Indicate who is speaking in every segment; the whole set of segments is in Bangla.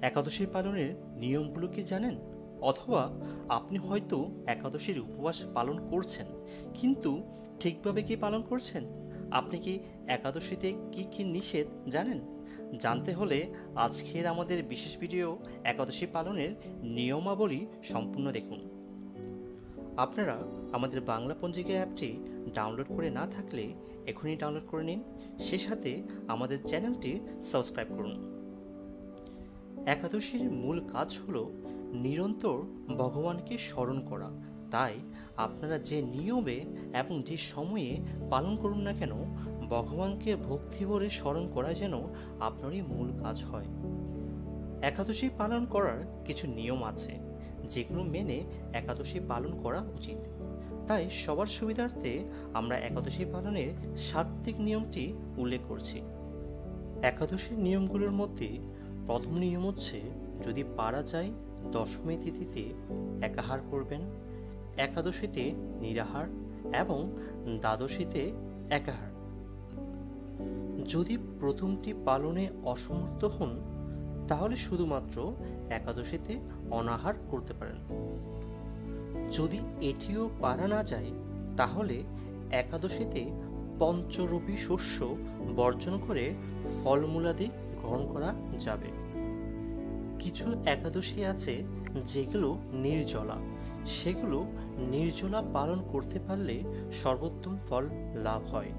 Speaker 1: একাদশী পালনের নিয়মগুলো কি জানেন? অথবা আপনি হয়তো একাদশীর উপবাস পালন করছেন, কিন্তু ঠিকভাবে কি পালন করছেন? আপনি কি একাদশীতে কি কি নিষেধ জানেন? জানতে হলে আজকের আমাদের বিশেষ ভিডিও একাদশী পালনের নিয়মাবলী সম্পূর্ণ দেখুন। আপনারা আমাদের বাংলা পঞ্জিকা অ্যাপটি ডাউনলোড করে না থাকলে এখনই ডাউনলোড করে নিন, সে সাথে আমাদের চ্যানেলটি সাবস্ক্রাইব করুন। একাদশীর মূল কাজ হলো নিরন্তর ভগবানকে স্মরণ করা। তাই আপনারা যে নিয়মে এবং যে সময়ে পালন করুন না কেন, ভগবানকে ভক্তি ভরে স্মরণ করা যেন আপনারই মূল কাজ হয়। একাদশী পালন করার কিছু নিয়ম আছে, যেগুলো মেনে একাদশী পালন করা উচিত। তাই সবার সুবিধার্থে আমরা একাদশী পালনের সাত্ত্বিক নিয়মটি উল্লেখ করছি। একাদশীর নিয়মগুলোর মধ্যে প্রথম নিয়ম হচ্ছে, যদি পারা যায় দশমী তিথিতে একাহার করবেন, একাদশীতে নিরাহার এবং দ্বাদশীতে একাহার। যদি প্রথমটি পালনে অসমর্থ হন, তাহলে শুধুমাত্র একাদশীতে অনাহার করতে পারেন। যদি এটিও পারা না যায়, তাহলে একাদশীতে পঞ্চরবি শস্য বর্জন করে ফলমূলাদি গ্রহণ করা যাবে। কিছু একাদশী আছে যেগুলো নির্জলা, সেগুলো নির্জলা পালন করতে পারলে সর্বোত্তম ফল লাভ হয়।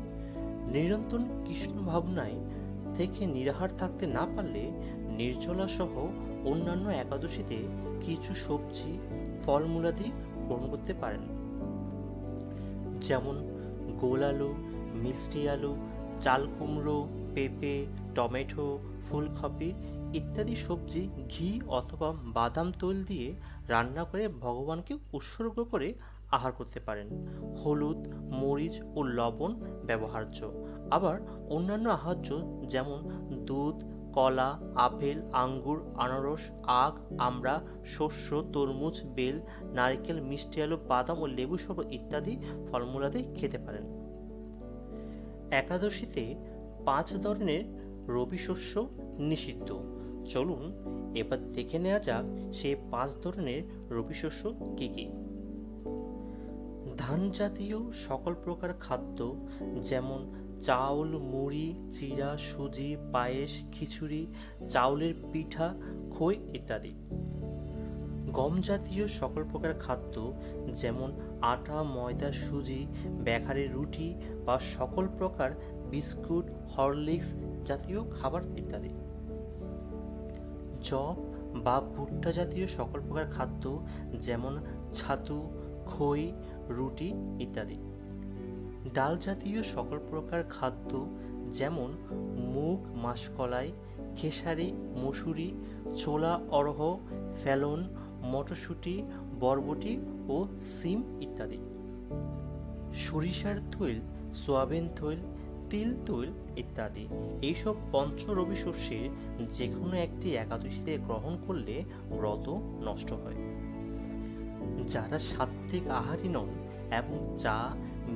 Speaker 1: নিরন্তর কৃষ্ণ ভাবনায় থেকে নিরাহার থাকতে না পারলে নির্জলা সহ অন্যান্য একাদশীতে কিছু সবজি ফলমূলাদি গ্রহণ করতে পারেন, যেমন গোল আলু, মিষ্টি আলু, চাল কুমড়ো, পেঁপে, টমেটো, ফুলকপি ইত্যাদি সবজি ঘি অথবা বাদাম তৈল দিয়ে রান্না করে ভগবানকে উৎসর্গ করে আহার করতে পারেন। হলুদ, মরিচ ও লবণ ব্যবহার্য। আবার অন্যান্য আহার্য যেমন দুধ, কলা, আপেল, আঙ্গুর, আনারস, আখ, আমড়া, শস্য, তরমুজ, বেল, নারকেল, মিষ্টি আলু, বাদাম ও লেবু শরবত ইত্যাদি ফলমূলাদি খেতে পারেন। একাদশীতে 5 ধরনের রবি শস্য নিষিদ্ধ। চলুন এবার দেখে নেওয়া যাক সেই 5 ধরনের রবি শস্য কি কি। ধান জাতীয় সকল প্রকার খাদ্য, যেমন চাউল, মুড়ি, চিড়া, সুজি, পায়েস, খিচুড়ি, চাউলের পিঠা, খই ইত্যাদি। গম জাতীয় সকল প্রকার খাদ্য, যেমন আটা, ময়দা, সুজি, বেকারির রুটি বা সকল প্রকার বিস্কুট, হরলিক্স জাতীয় খাবার ইত্যাদি। জব বা ভুট্টা জাতীয় সকল প্রকার খাদ্য, যেমন ছাতু, খই, রুটি ইত্যাদি। ডাল জাতীয় সকল প্রকার খাদ্য, যেমন মুগ, মাসকলাই, খেসারি, মসুরি, ছোলা, অরহ, ফেলন, মটরশুঁটি, বরবটি ও সিম ইত্যাদি। সরিষার তৈল, সয়াবিন তৈল, তিল তৈল ইত্যাদি। এইসব পঞ্চরবি শস্যের যে কোনো একটি একাদশীতে গ্রহণ করলে ব্রত নষ্ট হয়। যারা সাত্ত্বিক আহারী নন এবং চা,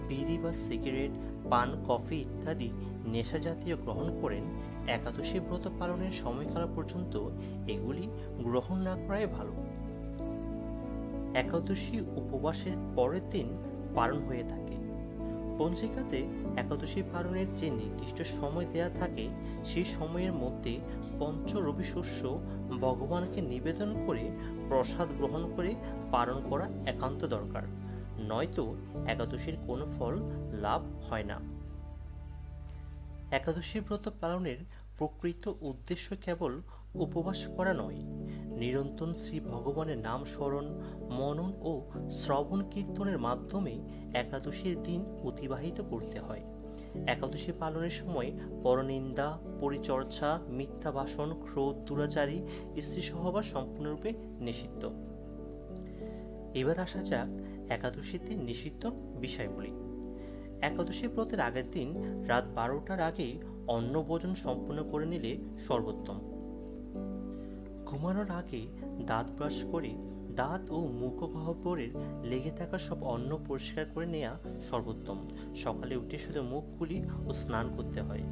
Speaker 1: বিড়ি বা সিগারেট, পান, কফি ইত্যাদি নেশা জাতীয় গ্রহণ করেন, একাদশী ব্রত পালনের সময়কাল পর্যন্ত এগুলি গ্রহণ না করাই ভালো। একাদশী উপবাসের পরের দিন পালন হয়ে থাকে। পঞ্জিকাতে একাদশী পালনের যে নির্দিষ্ট সময় দেয়া থাকে, সেই সময়ের মধ্যে পঞ্চরবি শস্য ভগবানকে নিবেদন করে প্রসাদ গ্রহণ করে পালন করা একান্ত দরকার, নয়তো একাদশীর কোনো ফল লাভ হয় না। একাদশী ব্রত পালনের প্রকৃত উদ্দেশ্য কেবল উপবাস করা নয়, নিরন্তর শ্রী ভগবানের নাম স্মরণ, মনন ও শ্রবণ কীর্তনের মাধ্যমে একাদশীর দিন অতিবাহিত করতে হয়। একাদশী পালনের সময় পরনিন্দা, পরিচর্যা, মিথ্যা ভাষণ, ক্রোধ, দুরাচারী, স্ত্রী সহবাস সম্পূর্ণরূপে নিষিদ্ধ। এবার আসা যাক একাদশীতে নিষিদ্ধ বিষয়গুলি। একাদশী ব্রতের আগের দিন রাত 12টার আগে অন্ন ভোজন সম্পূর্ণ করে নিলে সর্বোত্তম। ঘুমানোর আগে দাঁত ব্রাশ করে দাঁত ও মুখগহ্বরের লেগে থাকা সব অন্ন পরিষ্কার করে নেওয়া সর্বোত্তম। সকালে উঠে শুধু মুখ কুলি ও স্নান করতে হয়।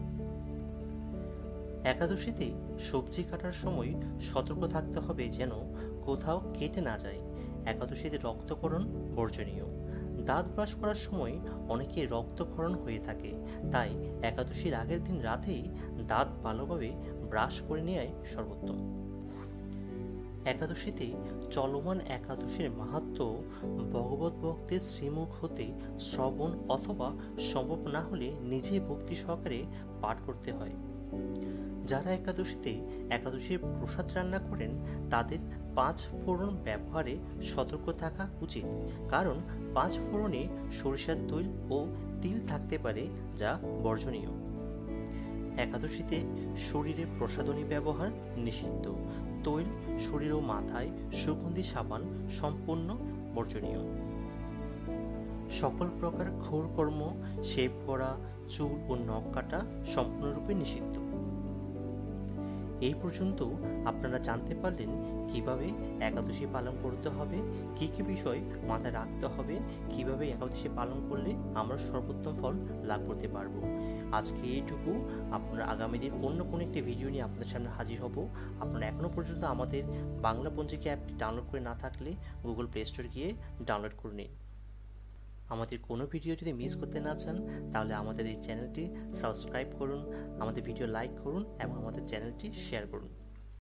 Speaker 1: একাদশীতে সবজি কাটার সময় সতর্ক থাকতে হবে যেন কোথাও কেটে না যায়। একাদশীতে রক্তক্ষরণ বর্জনীয়। দাঁত ব্রাশ করার সময় অনেকে রক্তক্ষরণ হয়ে থাকে, তাই একাদশীর আগের দিন রাতেই দাঁত ভালোভাবে ব্রাশ করে নেওয়াই সর্বোত্তম। একাদশীতে চলমান একাদশীর মাহাত্ম্য ভগবত ভক্তের শ্রীমুখ হতে শ্রবণ অথবা সম্ভব না হলে নিজেই ভক্তি সহকারে পাঠ করতে হয়। যারা একাদশীর প্রসাদ রান্না করেন তাদের 5 ফোড়ন ব্যবহারে সতর্ক থাকা উচিত, কারণ 5 ফোড়নে সরিষার তৈল ও তিল থাকতে পারে, যা বর্জনীয়। একাদশীতে শরীরে প্রসাধনী ব্যবহার নিষিদ্ধ। তৈল শরীর ও মাথায় সুগন্ধি সাবান সম্পূর্ণ বর্জনীয়। সকল প্রকার ঘোর কর্ম, শেভ করা, চুল ও নখ কাটা সম্পূর্ণরূপে নিষিদ্ধ। এই পর্যন্ত আপনারা জানতে পারলেন কিভাবে একাদশী পালন করতে হবে, কি কি বিষয় মাথায় রাখতে হবে, কিভাবে একাদশী পালন করলে আমরা সর্বোত্তম ফল লাভ করতে পারবো। আজকে এইটুকু। আপনারা আগামী দিন অন্য কোনো একটি ভিডিও নিয়ে আপনাদের সামনে হাজির হব। আপনারা এখনও পর্যন্ত আমাদের বাংলা পঞ্জিকা অ্যাপটি ডাউনলোড করে না থাকলে গুগল প্লে স্টোর গিয়ে ডাউনলোড করে নিন। আমাদের কোনো ভিডিও যদি মিস করতে না চান তাহলে আমাদের এই চ্যানেলটি সাবস্ক্রাইব করুন, আমাদের ভিডিও লাইক করুন এবং আমাদের চ্যানেলটি শেয়ার করুন।